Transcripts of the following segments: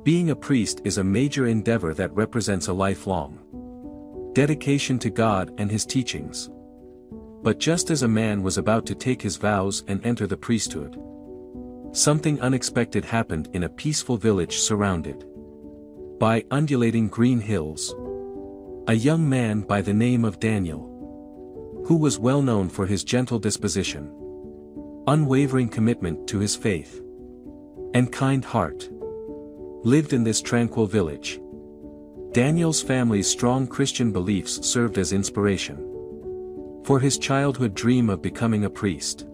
Being a priest is a major endeavor that represents a lifelong dedication to God and His teachings. But just as a man was about to take his vows and enter the priesthood, something unexpected happened in a peaceful village surrounded by undulating green hills. A young man by the name of Daniel, who was well known for his gentle disposition, unwavering commitment to his faith, and kind heart, lived in this tranquil village. Daniel's family's strong Christian beliefs served as inspiration for his childhood dream of becoming a priest.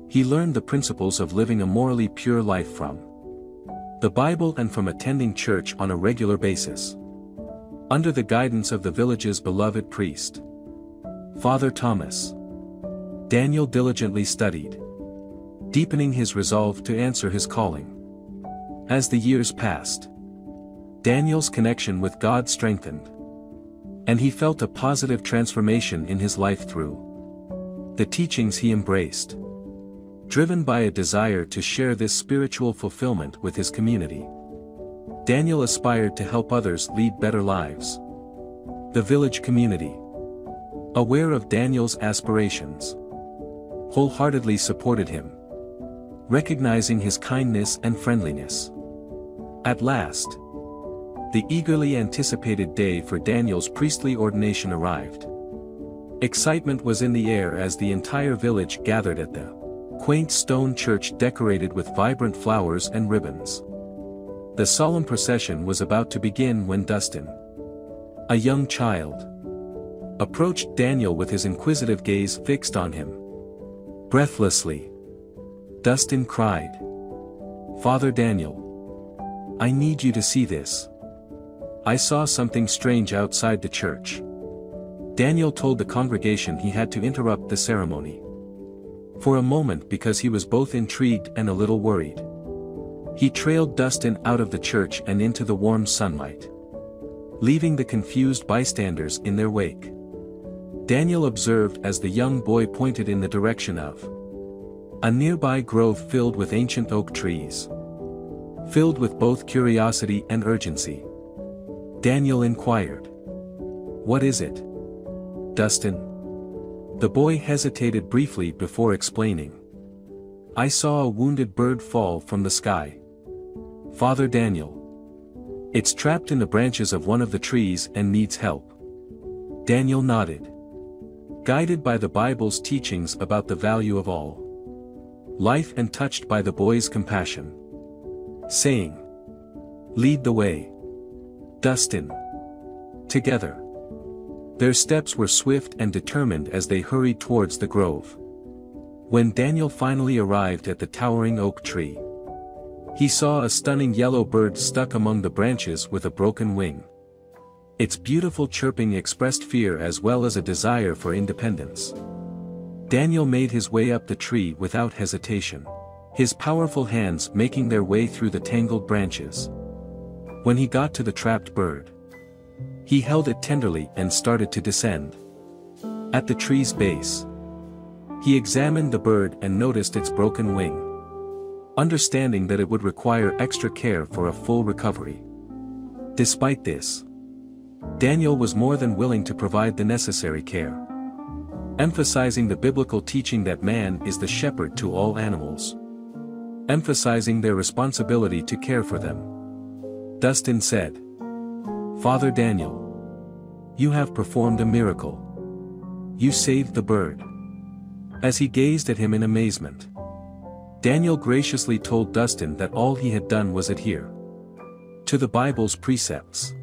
He learned the principles of living a morally pure life from the Bible and from attending church on a regular basis. Under the guidance of the village's beloved priest, Father Thomas, Daniel diligently studied, deepening his resolve to answer his calling. As the years passed, Daniel's connection with God strengthened, and he felt a positive transformation in his life through the teachings he embraced, driven by a desire to share this spiritual fulfillment with his community. Daniel aspired to help others lead better lives. The village community, aware of Daniel's aspirations, wholeheartedly supported him, recognizing his kindness and friendliness. At last, the eagerly anticipated day for Daniel's priestly ordination arrived. Excitement was in the air as the entire village gathered at the quaint stone church decorated with vibrant flowers and ribbons. The solemn procession was about to begin when Dustin, a young child, approached Daniel with his inquisitive gaze fixed on him. Breathlessly, Dustin cried, "Father Daniel, I need you to see this. I saw something strange outside the church." Daniel told the congregation he had to interrupt the ceremony for a moment because he was both intrigued and a little worried. He trailed Dustin out of the church and into the warm sunlight, leaving the confused bystanders in their wake. Daniel observed as the young boy pointed in the direction of a nearby grove filled with ancient oak trees. Filled with both curiosity and urgency, Daniel inquired, "What is it, Dustin?" The boy hesitated briefly before explaining. "I saw a wounded bird fall from the sky, Father Daniel. It's trapped in the branches of one of the trees and needs help." Daniel nodded, guided by the Bible's teachings about the value of all life and touched by the boy's compassion, saying, "Lead the way, Dustin." Together, their steps were swift and determined as they hurried towards the grove. When Daniel finally arrived at the towering oak tree, he saw a stunning yellow bird stuck among the branches with a broken wing. Its beautiful chirping expressed fear as well as a desire for independence. Daniel made his way up the tree without hesitation, his powerful hands making their way through the tangled branches. When he got to the trapped bird, he held it tenderly and started to descend. At the tree's base, he examined the bird and noticed its broken wing, understanding that it would require extra care for a full recovery. Despite this, Daniel was more than willing to provide the necessary care, emphasizing the biblical teaching that man is the shepherd to all animals, emphasizing their responsibility to care for them. Dustin said, "Father Daniel, you have performed a miracle. You saved the bird." As he gazed at him in amazement, Daniel graciously told Dustin that all he had done was adhere to the Bible's precepts.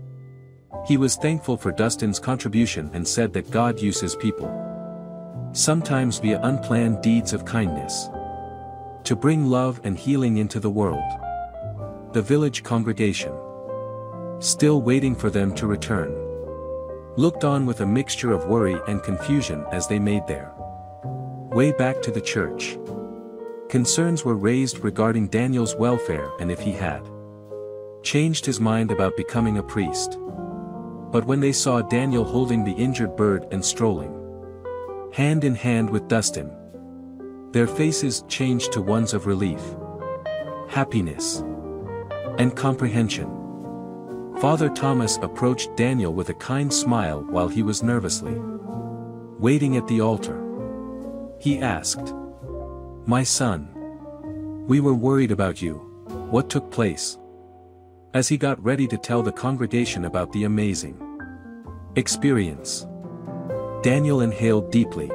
He was thankful for Dustin's contribution and said that God uses people, sometimes via unplanned deeds of kindness, to bring love and healing into the world. The village congregation, still waiting for them to return, looked on with a mixture of worry and confusion as they made their way back to the church. Concerns were raised regarding Daniel's welfare and if he had changed his mind about becoming a priest. But when they saw Daniel holding the injured bird and strolling hand in hand with Dustin, their faces changed to ones of relief, happiness, and comprehension. Father Thomas approached Daniel with a kind smile while he was nervously waiting at the altar. He asked, "My son, we were worried about you. What took place?" As he got ready to tell the congregation about the amazing experience, Daniel inhaled deeply.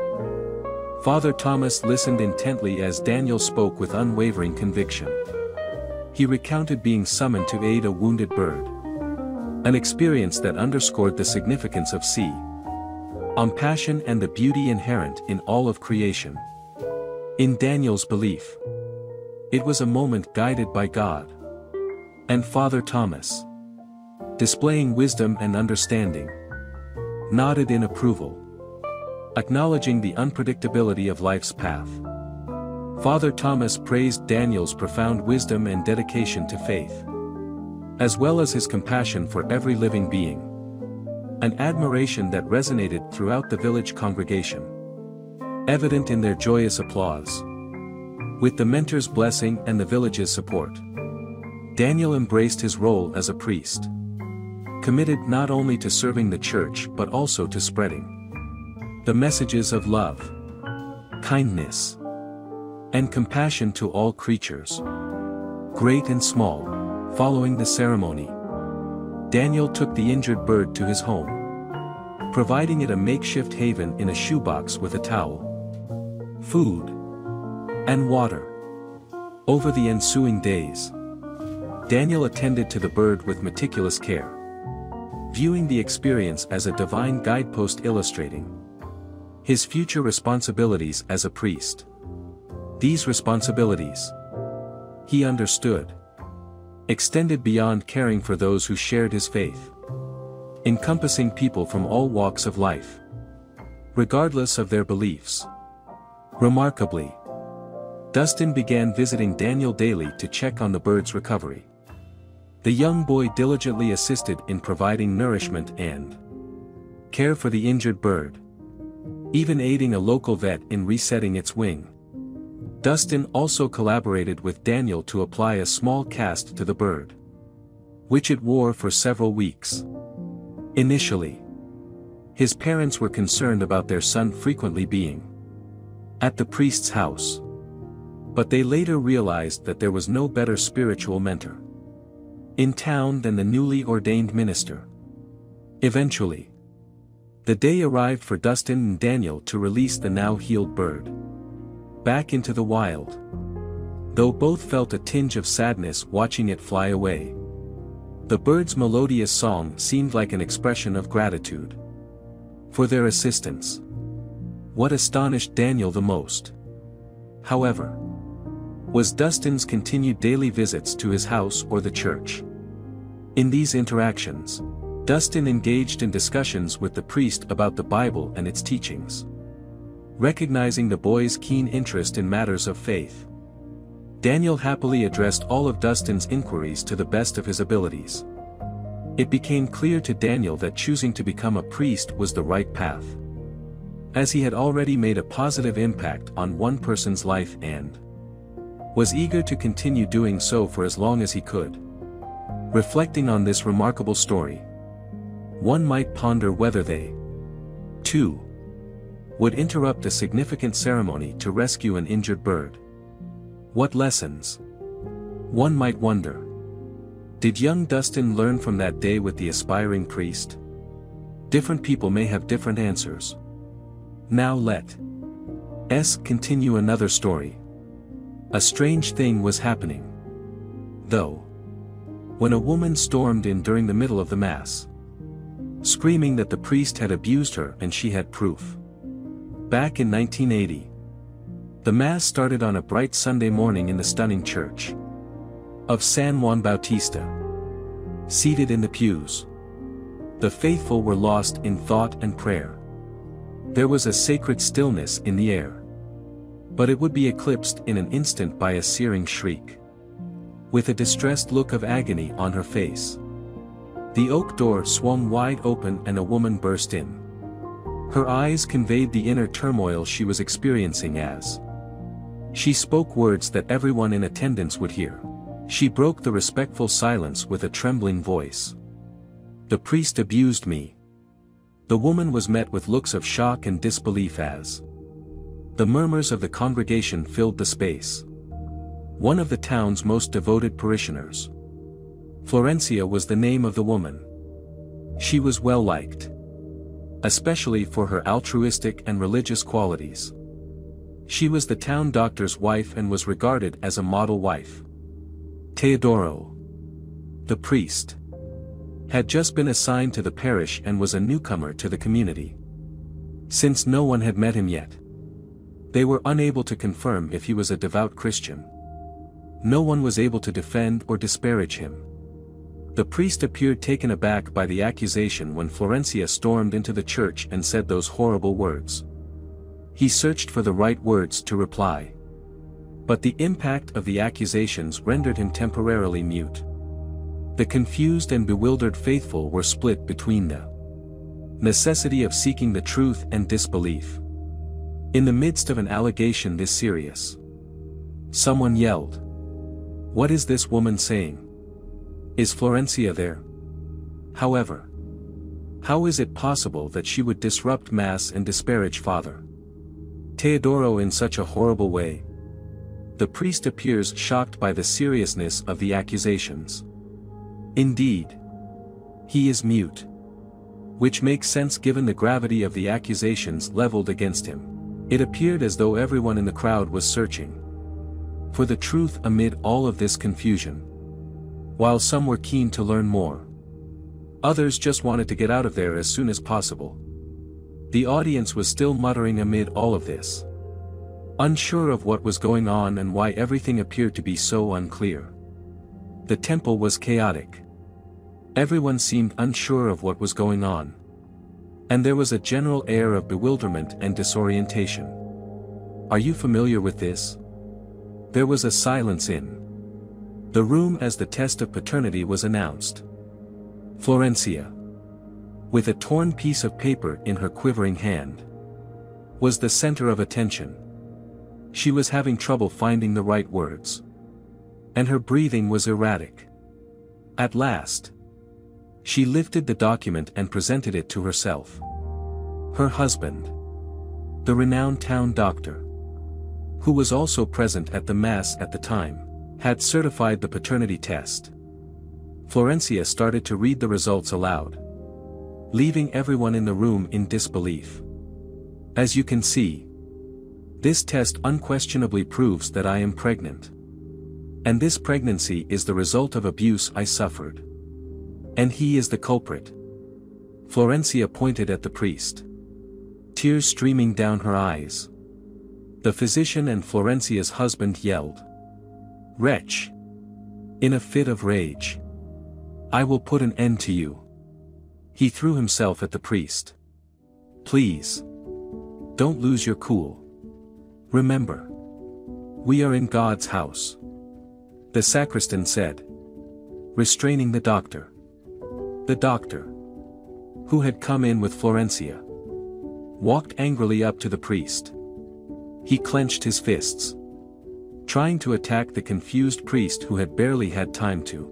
Father Thomas listened intently as Daniel spoke with unwavering conviction. He recounted being summoned to aid a wounded bird, an experience that underscored the significance of compassion and the beauty inherent in all of creation. In Daniel's belief, it was a moment guided by God. And Father Thomas, displaying wisdom and understanding, nodded in approval, acknowledging the unpredictability of life's path. Father Thomas praised Daniel's profound wisdom and dedication to faith, as well as his compassion for every living being, an admiration that resonated throughout the village congregation, evident in their joyous applause. With the mentor's blessing and the village's support, Daniel embraced his role as a priest, committed not only to serving the church but also to spreading the messages of love, kindness, and compassion to all creatures, great and small. Following the ceremony, Daniel took the injured bird to his home, providing it a makeshift haven in a shoebox with a towel, food, and water. Over the ensuing days, Daniel attended to the bird with meticulous care, viewing the experience as a divine guidepost illustrating his future responsibilities as a priest. These responsibilities, he understood, extended beyond caring for those who shared his faith, encompassing people from all walks of life, regardless of their beliefs. Remarkably, Dustin began visiting Daniel daily to check on the bird's recovery. The young boy diligently assisted in providing nourishment and care for the injured bird, even aiding a local vet in resetting its wing. Dustin also collaborated with Daniel to apply a small cast to the bird, which it wore for several weeks. Initially, his parents were concerned about their son frequently being at the priest's house, but they later realized that there was no better spiritual mentor in town than the newly ordained minister. Eventually, the day arrived for Dustin and Daniel to release the now healed bird back into the wild. Though both felt a tinge of sadness watching it fly away, the bird's melodious song seemed like an expression of gratitude for their assistance. What astonished Daniel the most, however, was Dustin's continued daily visits to his house or the church. In these interactions, Dustin engaged in discussions with the priest about the Bible and its teachings. Recognizing the boy's keen interest in matters of faith, Daniel happily addressed all of Dustin's inquiries to the best of his abilities. It became clear to Daniel that choosing to become a priest was the right path, as he had already made a positive impact on one person's life and was eager to continue doing so for as long as he could. Reflecting on this remarkable story, one might ponder whether they, too, would interrupt a significant ceremony to rescue an injured bird. What lessons, one might wonder, did young Dustin learn from that day with the aspiring priest? Different people may have different answers. Now let's continue another story. A strange thing was happening, though, when a woman stormed in during the middle of the Mass, screaming that the priest had abused her and she had proof. Back in 1980, the Mass started on a bright Sunday morning in the stunning church of San Juan Bautista. Seated in the pews, the faithful were lost in thought and prayer. There was a sacred stillness in the air, but it would be eclipsed in an instant by a searing shriek. With a distressed look of agony on her face, the oak door swung wide open and a woman burst in. Her eyes conveyed the inner turmoil she was experiencing as she spoke words that everyone in attendance would hear. She broke the respectful silence with a trembling voice. "The priest abused me." The woman was met with looks of shock and disbelief as the murmurs of the congregation filled the space. One of the town's most devoted parishioners. Florencia was the name of the woman. She was well liked, especially for her altruistic and religious qualities. She was the town doctor's wife and was regarded as a model wife. Teodoro, the priest, had just been assigned to the parish and was a newcomer to the community. Since no one had met him yet, they were unable to confirm if he was a devout Christian. No one was able to defend or disparage him. The priest appeared taken aback by the accusation when Florencia stormed into the church and said those horrible words. He searched for the right words to reply. But the impact of the accusations rendered him temporarily mute. The confused and bewildered faithful were split between the necessity of seeking the truth and disbelief. In the midst of an allegation this serious, someone yelled, "What is this woman saying? Is Florencia there? However, how is it possible that she would disrupt Mass and disparage Father Teodoro in such a horrible way?" The priest appears shocked by the seriousness of the accusations. Indeed, he is mute. Which makes sense given the gravity of the accusations leveled against him. It appeared as though everyone in the crowd was searching for the truth amid all of this confusion. While some were keen to learn more, others just wanted to get out of there as soon as possible. The audience was still muttering amid all of this, unsure of what was going on and why everything appeared to be so unclear. The temple was chaotic. Everyone seemed unsure of what was going on. And there was a general air of bewilderment and disorientation. Are you familiar with this? There was a silence in the room as the test of paternity was announced. Florencia, with a torn piece of paper in her quivering hand, was the center of attention. She was having trouble finding the right words. And her breathing was erratic. At last, she lifted the document and presented it to herself. Her husband, the renowned town doctor, who was also present at the Mass at the time, had certified the paternity test. Florencia started to read the results aloud, leaving everyone in the room in disbelief. "As you can see, this test unquestionably proves that I am pregnant. And this pregnancy is the result of abuse I suffered. And he is the culprit." Florencia pointed at the priest, tears streaming down her eyes. The physician and Florencia's husband yelled, "Wretch!" in a fit of rage. "I will put an end to you." He threw himself at the priest. "Please, don't lose your cool. Remember, we are in God's house," the sacristan said, restraining the doctor. The doctor, who had come in with Florencia, walked angrily up to the priest. He clenched his fists, trying to attack the confused priest who had barely had time to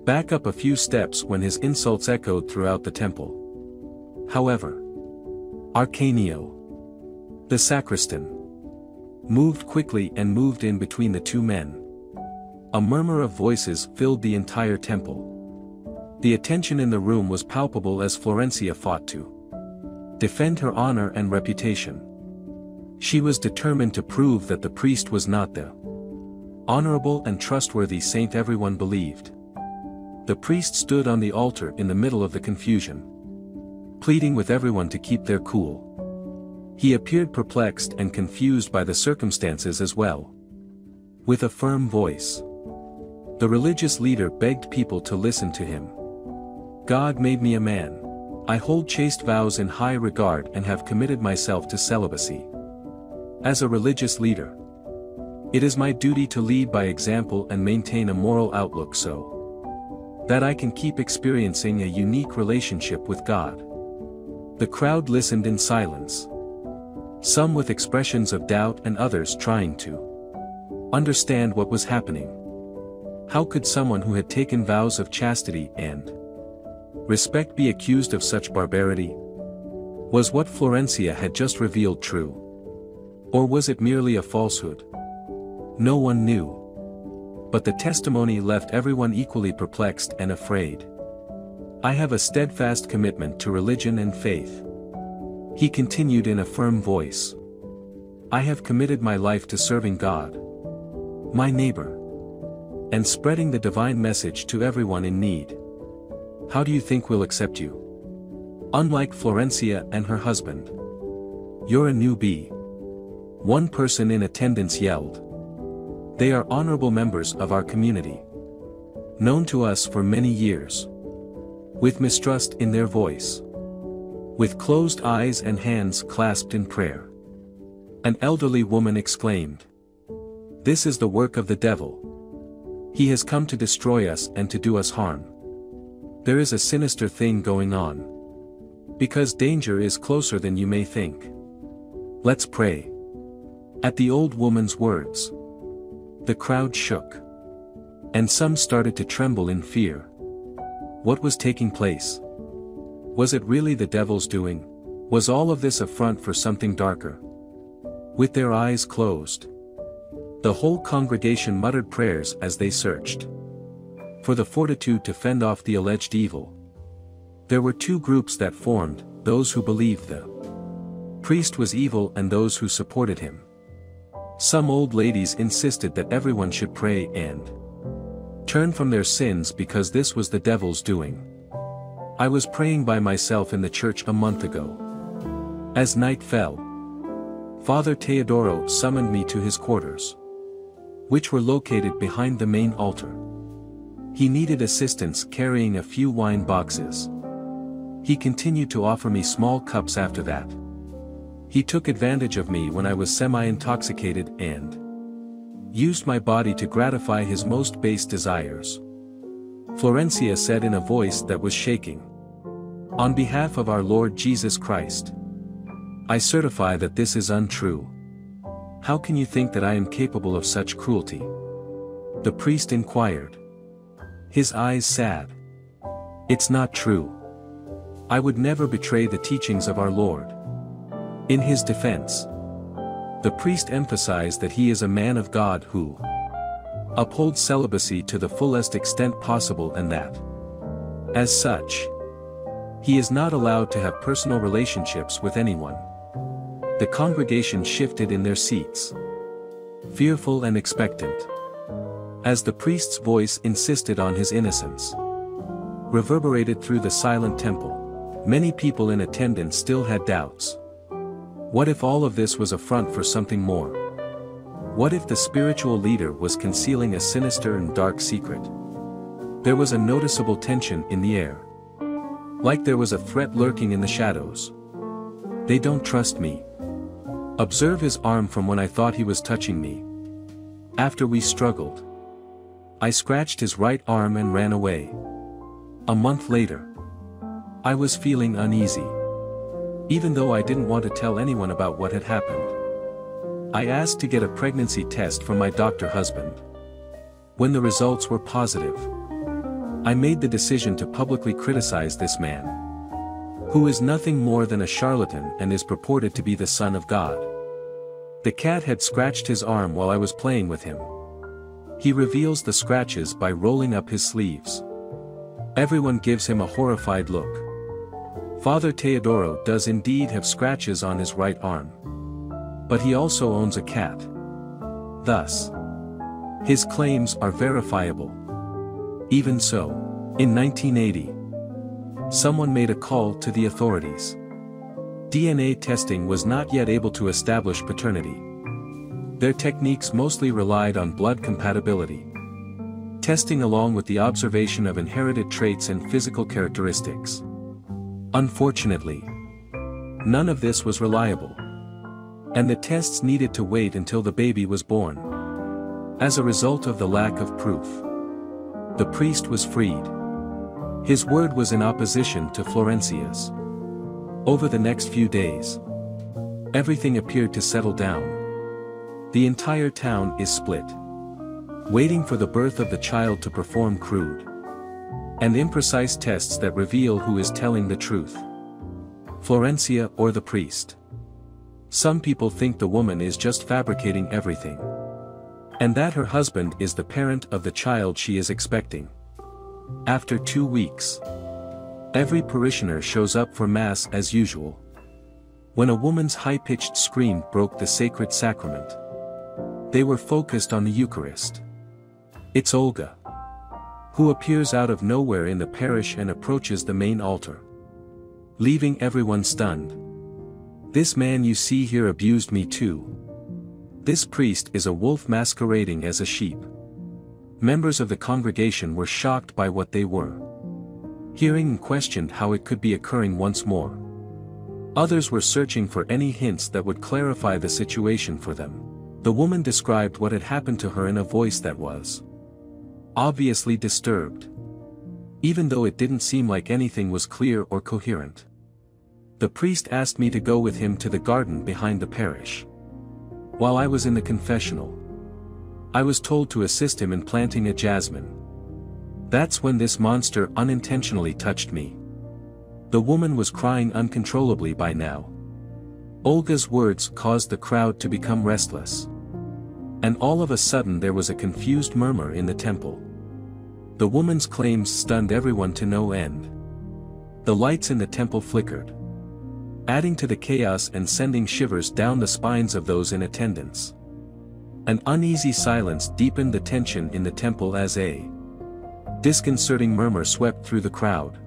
back up a few steps when his insults echoed throughout the temple. However, Arcanio, the sacristan, moved quickly and moved in between the two men. A murmur of voices filled the entire temple. The attention in the room was palpable as Florencia fought to defend her honor and reputation. She was determined to prove that the priest was not the honorable and trustworthy saint everyone believed. The priest stood on the altar in the middle of the confusion, pleading with everyone to keep their cool. He appeared perplexed and confused by the circumstances as well. With a firm voice, the religious leader begged people to listen to him. "God made me a man. I hold chaste vows in high regard and have committed myself to celibacy. As a religious leader, it is my duty to lead by example and maintain a moral outlook so that I can keep experiencing a unique relationship with God." The crowd listened in silence, some with expressions of doubt and others trying to understand what was happening. How could someone who had taken vows of chastity and respect be accused of such barbarity? Was what Florencia had just revealed true? Or was it merely a falsehood? No one knew. But the testimony left everyone equally perplexed and afraid. I have a steadfast commitment to religion and faith. He continued in a firm voice. I have committed my life to serving God, my neighbor, and spreading the divine message to everyone in need. How do you think we'll accept you? Unlike Florencia and her husband. You're a newbie. One person in attendance yelled. They are honorable members of our community, known to us for many years. With mistrust in their voice. With closed eyes and hands clasped in prayer. An elderly woman exclaimed. This is the work of the devil. He has come to destroy us and to do us harm. There is a sinister thing going on. Because danger is closer than you may think. Let's pray. At the old woman's words, the crowd shook. And some started to tremble in fear. What was taking place? Was it really the devil's doing? Was all of this a front for something darker? With their eyes closed, the whole congregation muttered prayers as they searched for the fortitude to fend off the alleged evil. There were two groups that formed, those who believed the priest was evil and those who supported him. Some old ladies insisted that everyone should pray and turn from their sins because this was the devil's doing. I was praying by myself in the church a month ago. As night fell, Father Teodoro summoned me to his quarters, which were located behind the main altar. He needed assistance carrying a few wine boxes. He continued to offer me small cups after that. He took advantage of me when I was semi-intoxicated and used my body to gratify his most base desires. Florencia said in a voice that was shaking. On behalf of our Lord Jesus Christ, I certify that this is untrue. How can you think that I am capable of such cruelty? The priest inquired. His eyes sad. It's not true. I would never betray the teachings of our Lord. In his defense, the priest emphasized that he is a man of God who upholds celibacy to the fullest extent possible and that, as such, he is not allowed to have personal relationships with anyone. The congregation shifted in their seats, fearful and expectant, as the priest's voice insisted on his innocence. Reverberated through the silent temple, many people in attendance still had doubts. What if all of this was a front for something more? What if the spiritual leader was concealing a sinister and dark secret? There was a noticeable tension in the air. Like there was a threat lurking in the shadows. They don't trust me. Observe his arm from when I thought he was touching me. After we struggled, I scratched his right arm and ran away. A month later, I was feeling uneasy. Even though I didn't want to tell anyone about what had happened. I asked to get a pregnancy test from my doctor husband. When the results were positive, I made the decision to publicly criticize this man, who is nothing more than a charlatan and is purported to be the Son of God. The cat had scratched his arm while I was playing with him. He reveals the scratches by rolling up his sleeves. Everyone gives him a horrified look. Father Teodoro does indeed have scratches on his right arm. But he also owns a cat. Thus, his claims are verifiable. Even so, in 1980, someone made a call to the authorities. DNA testing was not yet able to establish paternity. Their techniques mostly relied on blood compatibility. Testing along with the observation of inherited traits and physical characteristics. Unfortunately, none of this was reliable. And the tests needed to wait until the baby was born. As a result of the lack of proof, the priest was freed. His word was in opposition to Florencia's. Over the next few days, everything appeared to settle down. The entire town is split. waiting for the birth of the child to perform crude and imprecise tests that reveal who is telling the truth. Florencia or the priest. Some people think the woman is just fabricating everything, and that her husband is the parent of the child she is expecting. After 2 weeks, every parishioner shows up for Mass as usual. When a woman's high-pitched scream broke the sacred sacrament, they were focused on the Eucharist. It's Olga, who appears out of nowhere in the parish and approaches the main altar, leaving everyone stunned. "This man you see here abused me too. This priest is a wolf masquerading as a sheep." Members of the congregation were shocked by what they were hearing and questioned how it could be occurring once more. Others were searching for any hints that would clarify the situation for them. The woman described what had happened to her in a voice that was obviously disturbed, even though it didn't seem like anything was clear or coherent. "The priest asked me to go with him to the garden behind the parish. While I was in the confessional, I was told to assist him in planting a jasmine. That's when this monster unintentionally touched me." The woman was crying uncontrollably by now. Olga's words caused the crowd to become restless, and all of a sudden there was a confused murmur in the temple. The woman's claims stunned everyone to no end. The lights in the temple flickered, adding to the chaos and sending shivers down the spines of those in attendance. An uneasy silence deepened the tension in the temple as a disconcerting murmur swept through the crowd.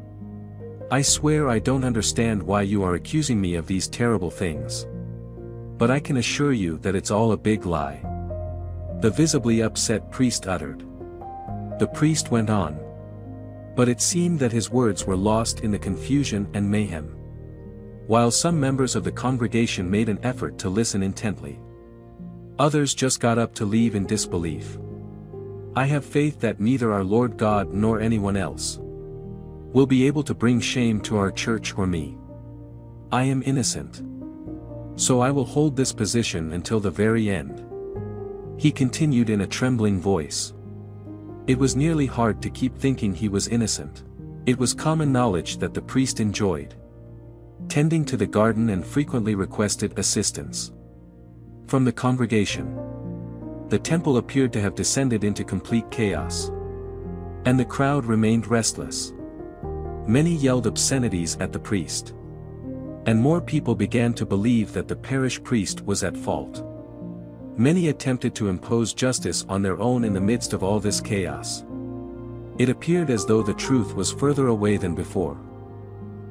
"I swear I don't understand why you are accusing me of these terrible things. But I can assure you that it's all a big lie," the visibly upset priest uttered. The priest went on, but it seemed that his words were lost in the confusion and mayhem. While some members of the congregation made an effort to listen intently, others just got up to leave in disbelief. "I have faith that neither our Lord God nor anyone else will be able to bring shame to our church or me. I am innocent. So I will hold this position until the very end," he continued in a trembling voice. It was nearly hard to keep thinking he was innocent. It was common knowledge that the priest enjoyed tending to the garden and frequently requested assistance from the congregation. The temple appeared to have descended into complete chaos, and the crowd remained restless. Many yelled obscenities at the priest, and more people began to believe that the parish priest was at fault. Many attempted to impose justice on their own in the midst of all this chaos. It appeared as though the truth was further away than before,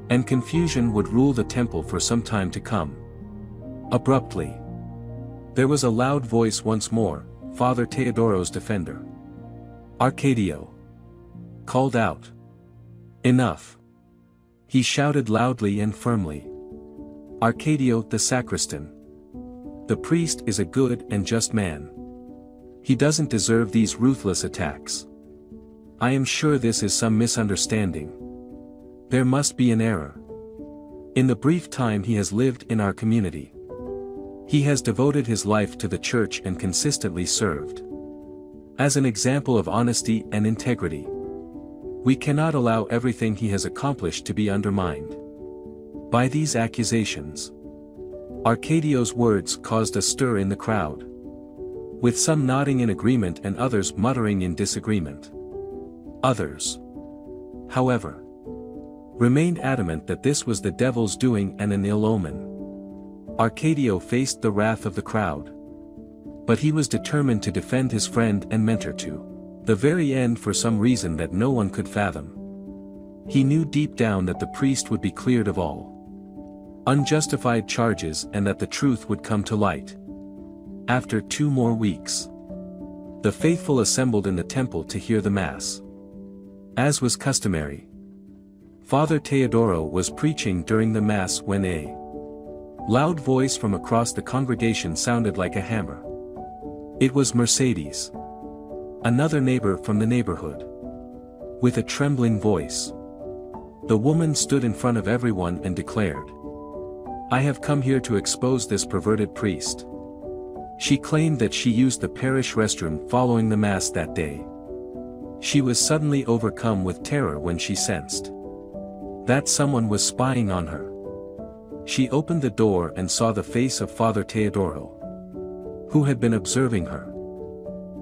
and confusion would rule the temple for some time to come. Abruptly, there was a loud voice once more, Father Teodoro's defender, Arcadio, called out. "Enough!" he shouted loudly and firmly. "Arcadio the sacristan. The priest is a good and just man. He doesn't deserve these ruthless attacks. I am sure this is some misunderstanding. There must be an error. In the brief time he has lived in our community, he has devoted his life to the church and consistently served as an example of honesty and integrity. We cannot allow everything he has accomplished to be undermined by these accusations." Arcadio's words caused a stir in the crowd, with some nodding in agreement and others muttering in disagreement. Others, however, remained adamant that this was the devil's doing and an ill omen. Arcadio faced the wrath of the crowd, but he was determined to defend his friend and mentor to the very end for some reason that no one could fathom. He knew deep down that the priest would be cleared of all unjustified charges and that the truth would come to light. After 2 more weeks, the faithful assembled in the temple to hear the Mass. As was customary, Father Teodoro was preaching during the Mass when a loud voice from across the congregation sounded like a hammer. It was Mercedes, another neighbor from the neighborhood. With a trembling voice, the woman stood in front of everyone and declared, "I have come here to expose this perverted priest. She claimed that she used the parish restroom following the Mass that day. She was suddenly overcome with terror when she sensed that someone was spying on her. She opened the door and saw the face of Father Teodoro, who had been observing her.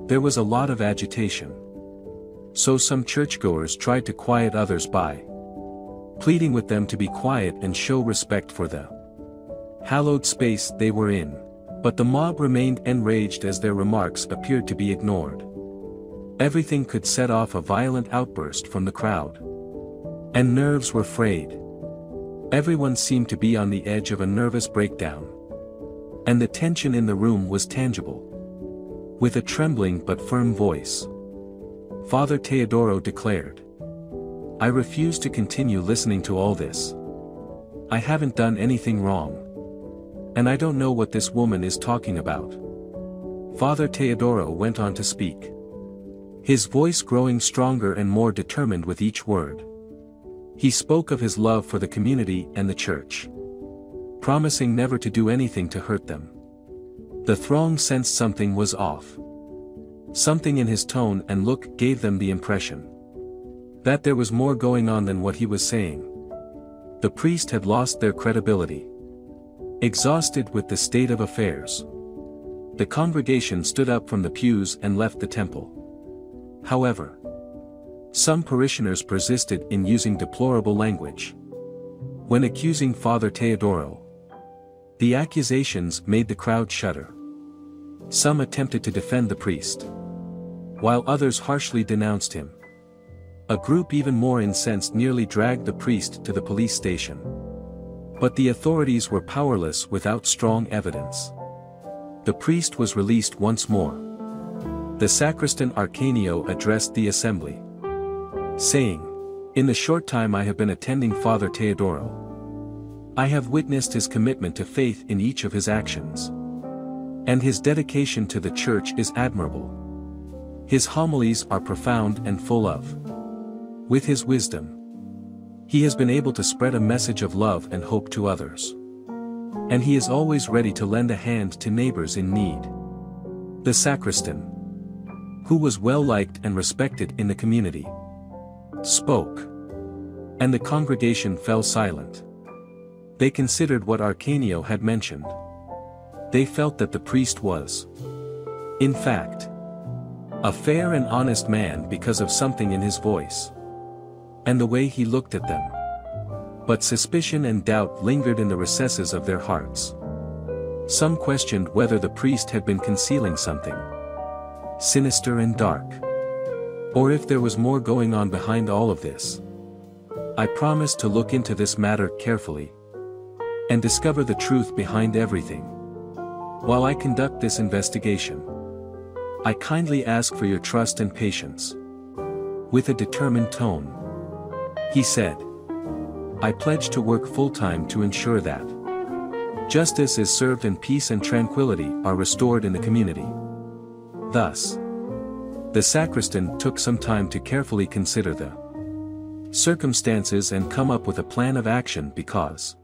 There was a lot of agitation. So some churchgoers tried to quiet others by pleading with them to be quiet and show respect for the hallowed space they were in. But the mob remained enraged as their remarks appeared to be ignored. Everything could set off a violent outburst from the crowd. And nerves were frayed. Everyone seemed to be on the edge of a nervous breakdown. And the tension in the room was tangible. With a trembling but firm voice, Father Teodoro declared, "I refuse to continue listening to all this. I haven't done anything wrong. And I don't know what this woman is talking about." Father Teodoro went on to speak, his voice growing stronger and more determined with each word. He spoke of his love for the community and the church, promising never to do anything to hurt them. The throng sensed something was off. Something in his tone and look gave them the impression that there was more going on than what he was saying. The priest had lost their credibility. Exhausted with the state of affairs, the congregation stood up from the pews and left the temple. However, some parishioners persisted in using deplorable language when accusing Father Teodoro. The accusations made the crowd shudder. Some attempted to defend the priest, while others harshly denounced him. A group even more incensed nearly dragged the priest to the police station. But the authorities were powerless without strong evidence. The priest was released once more. The sacristan Arcanio addressed the assembly, saying, "In the short time I have been attending Father Teodoro, I have witnessed his commitment to faith in each of his actions. And his dedication to the church is admirable. His homilies are profound and full of with his wisdom. He has been able to spread a message of love and hope to others. And he is always ready to lend a hand to neighbors in need." The sacristan, who was well liked and respected in the community, spoke. And the congregation fell silent. They considered what Arcanio had mentioned. They felt that the priest was, in fact, a fair and honest man because of something in his voice and the way he looked at them. But suspicion and doubt lingered in the recesses of their hearts. Some questioned whether the priest had been concealing something sinister and dark, or if there was more going on behind all of this. I promised to look into this matter carefully and discover the truth behind everything. While I conduct this investigation, I kindly ask for your trust and patience." With a determined tone, he said, "I pledge to work full-time to ensure that justice is served and peace and tranquility are restored in the community." Thus, the sacristan took some time to carefully consider the circumstances and come up with a plan of action because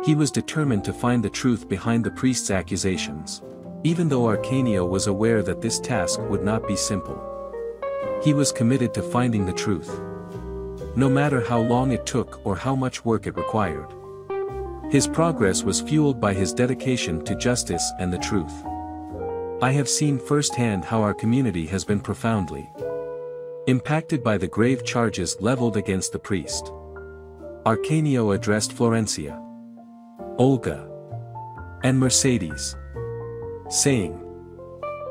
he was determined to find the truth behind the priest's accusations. Even though Arcanio was aware that this task would not be simple, he was committed to finding the truth, no matter how long it took or how much work it required. His progress was fueled by his dedication to justice and the truth. I have seen firsthand how our community has been profoundly impacted by the grave charges leveled against the priest. Arcanio addressed Florencia, Olga, and Mercedes, saying,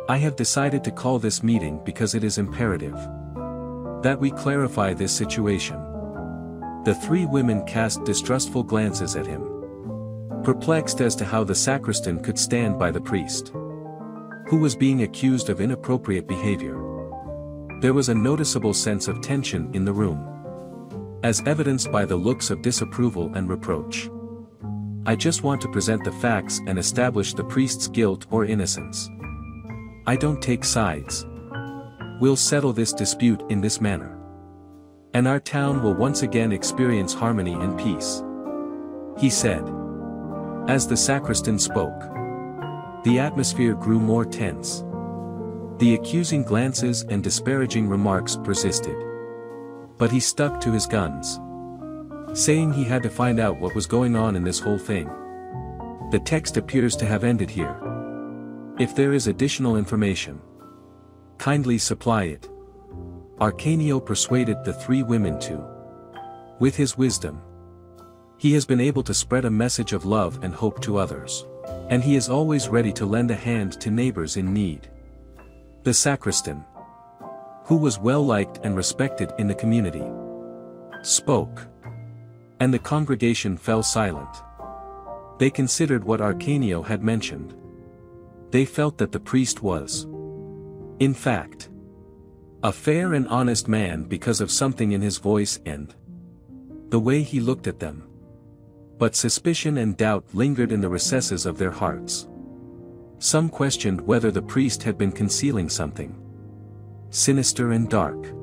"I have decided to call this meeting because it is imperative that we clarify this situation." The three women cast distrustful glances at him, perplexed as to how the sacristan could stand by the priest, who was being accused of inappropriate behavior. There was a noticeable sense of tension in the room, as evidenced by the looks of disapproval and reproach. "I just want to present the facts and establish the priest's guilt or innocence. I don't take sides. We'll settle this dispute in this manner, and our town will once again experience harmony and peace," he said. As the sacristan spoke, The atmosphere grew more tense. The accusing glances and disparaging remarks persisted. But he stuck to his guns, saying he had to find out what was going on in this whole thing. The text appears to have ended here. If there is additional information, kindly supply it. Arcanio persuaded the three women to. With his wisdom, he has been able to spread a message of love and hope to others. And he is always ready to lend a hand to neighbors in need. The sacristan, who was well liked and respected in the community, spoke. And the congregation fell silent. They considered what Arcanio had mentioned. They felt that the priest was, in fact, a fair and honest man because of something in his voice and the way he looked at them. But suspicion and doubt lingered in the recesses of their hearts. Some questioned whether the priest had been concealing something sinister and dark,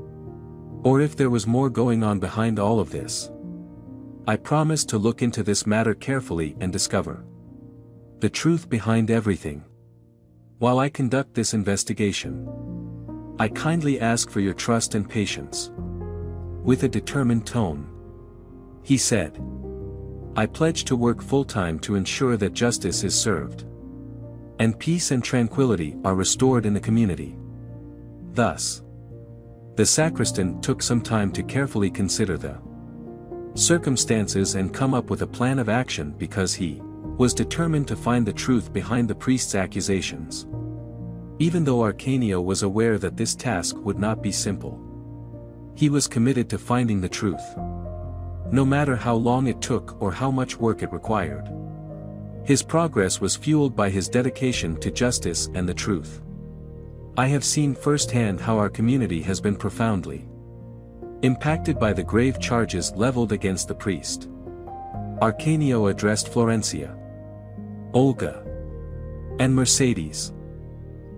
or if there was more going on behind all of this. I promised to look into this matter carefully and discover the truth behind everything. While I conduct this investigation, I kindly ask for your trust and patience. With a determined tone, he said, I pledge to work full-time to ensure that justice is served, and peace and tranquility are restored in the community. Thus, the sacristan took some time to carefully consider the circumstances and come up with a plan of action because he was determined to find the truth behind the priest's accusations. Even though Arcanio was aware that this task would not be simple, he was committed to finding the truth, no matter how long it took or how much work it required. His progress was fueled by his dedication to justice and the truth. I have seen firsthand how our community has been profoundly impacted by the grave charges leveled against the priest. Arcanio addressed Florencia, Olga, and Mercedes,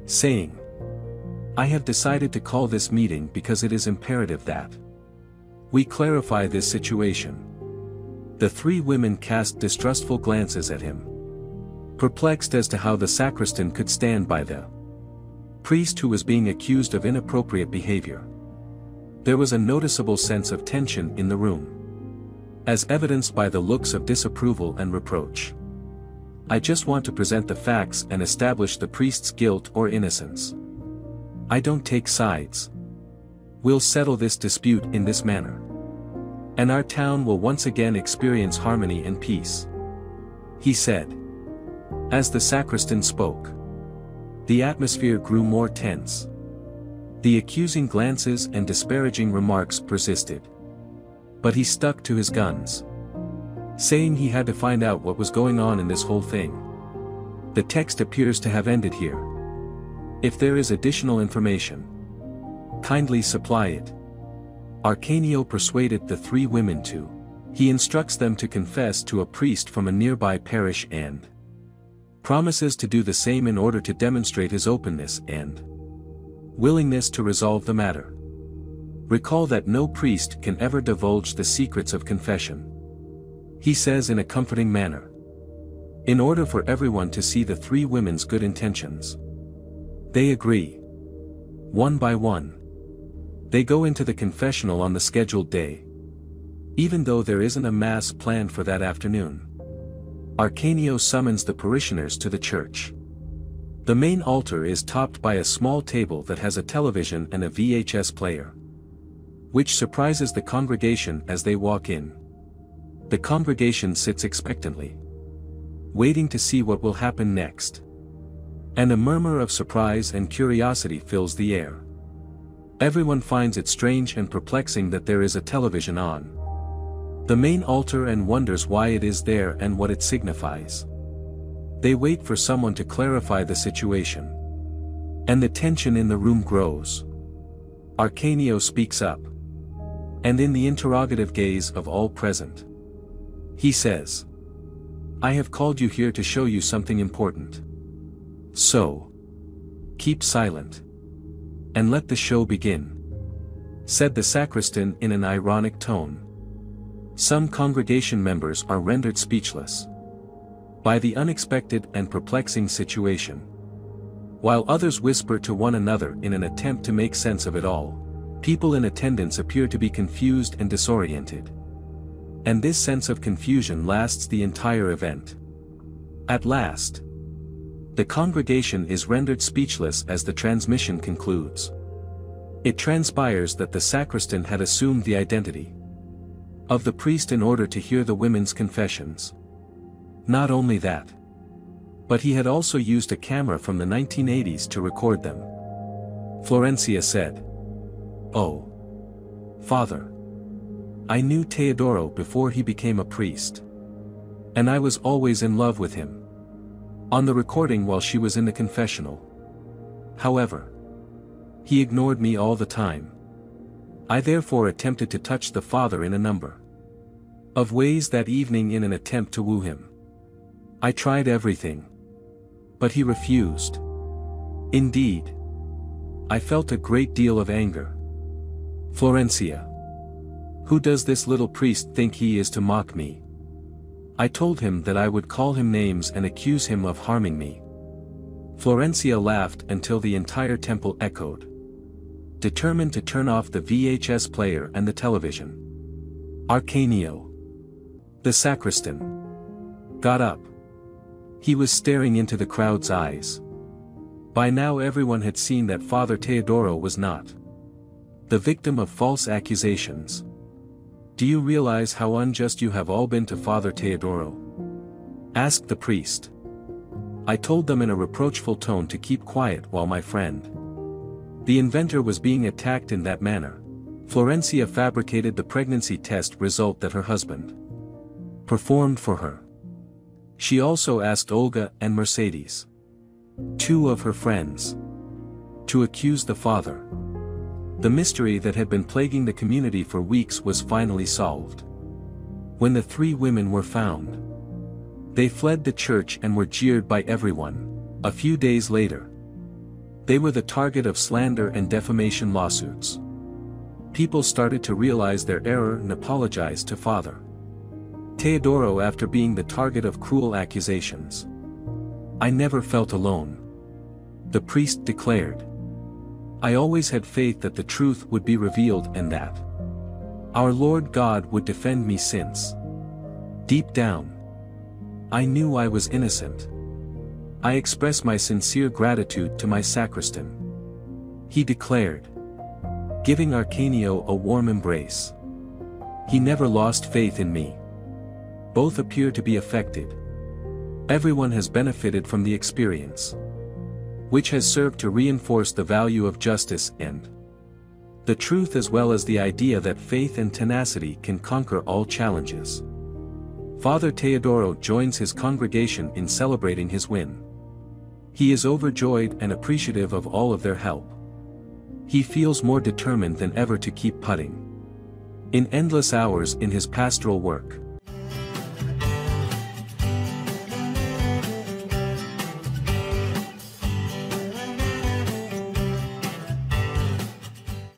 saying, I have decided to call this meeting because it is imperative that we clarify this situation. The three women cast distrustful glances at him, perplexed as to how the sacristan could stand by the priest who was being accused of inappropriate behavior. There was a noticeable sense of tension in the room, as evidenced by the looks of disapproval and reproach. I just want to present the facts and establish the priest's guilt or innocence. I don't take sides. We'll settle this dispute in this manner, and our town will once again experience harmony and peace, he said. As the sacristan spoke, the atmosphere grew more tense. The accusing glances and disparaging remarks persisted. But he stuck to his guns, saying he had to find out what was going on in this whole thing. The text appears to have ended here. If there is additional information, kindly supply it. Arcanio persuaded the three women to. He instructs them to confess to a priest from a nearby parish and promises to do the same in order to demonstrate his openness and willingness to resolve the matter. Recall that no priest can ever divulge the secrets of confession, he says in a comforting manner. In order for everyone to see the three women's good intentions, they agree. One by one, they go into the confessional on the scheduled day, even though there isn't a mass planned for that afternoon. Arcanio summons the parishioners to the church. The main altar is topped by a small table that has a television and a VHS player, which surprises the congregation as they walk in. The congregation sits expectantly, waiting to see what will happen next. And a murmur of surprise and curiosity fills the air. Everyone finds it strange and perplexing that there is a television on the main altar and wonders why it is there and what it signifies. They wait for someone to clarify the situation, and the tension in the room grows. Arcanio speaks up, and in the interrogative gaze of all present, he says, I have called you here to show you something important. So, keep silent, and let the show begin, said the sacristan in an ironic tone. Some congregation members are rendered speechless. by the unexpected and perplexing situation. While others whisper to one another in an attempt to make sense of it all, people in attendance appear to be confused and disoriented. And this sense of confusion lasts the entire event. At last, the congregation is rendered speechless as the transmission concludes. It transpires that the sacristan had assumed the identity of the priest in order to hear the women's confessions. Not only that, but he had also used a camera from the 1980s to record them. Florencia said, "Oh, Father. I knew Teodoro before he became a priest. And I was always in love with him." On the recording while she was in the confessional. However, he ignored me all the time. I therefore attempted to touch the Father in a number of ways that evening in an attempt to woo him. I tried everything. But he refused. Indeed, I felt a great deal of anger. Florencia. Who does this little priest think he is to mock me? I told him that I would call him names and accuse him of harming me. Florencia laughed until the entire temple echoed. Determined to turn off the VHS player and the television. Arcanio, the sacristan, got up. He was staring into the crowd's eyes. By now everyone had seen that Father Teodoro was not the victim of false accusations. "Do you realize how unjust you have all been to Father Teodoro?" asked the priest. I told them in a reproachful tone to keep quiet while my friend, the inventor, was being attacked in that manner. Florencia fabricated the pregnancy test result that her husband performed for her. She also asked Olga and Mercedes, two of her friends, to accuse the father. The mystery that had been plaguing the community for weeks was finally solved. When the three women were found, they fled the church and were jeered by everyone. A few days later, they were the target of slander and defamation lawsuits. People started to realize their error and apologized to Father Teodoro after being the target of cruel accusations. "I never felt alone," the priest declared. "I always had faith that the truth would be revealed and that our Lord God would defend me since deep down, I knew I was innocent. I express my sincere gratitude to my sacristan," he declared, giving Arcanio a warm embrace. "He never lost faith in me." Both appear to be affected. Everyone has benefited from the experience, which has served to reinforce the value of justice and the truth, as well as the idea that faith and tenacity can conquer all challenges. Father Teodoro joins his congregation in celebrating his win. He is overjoyed and appreciative of all of their help. He feels more determined than ever to keep putting in endless hours in his pastoral work.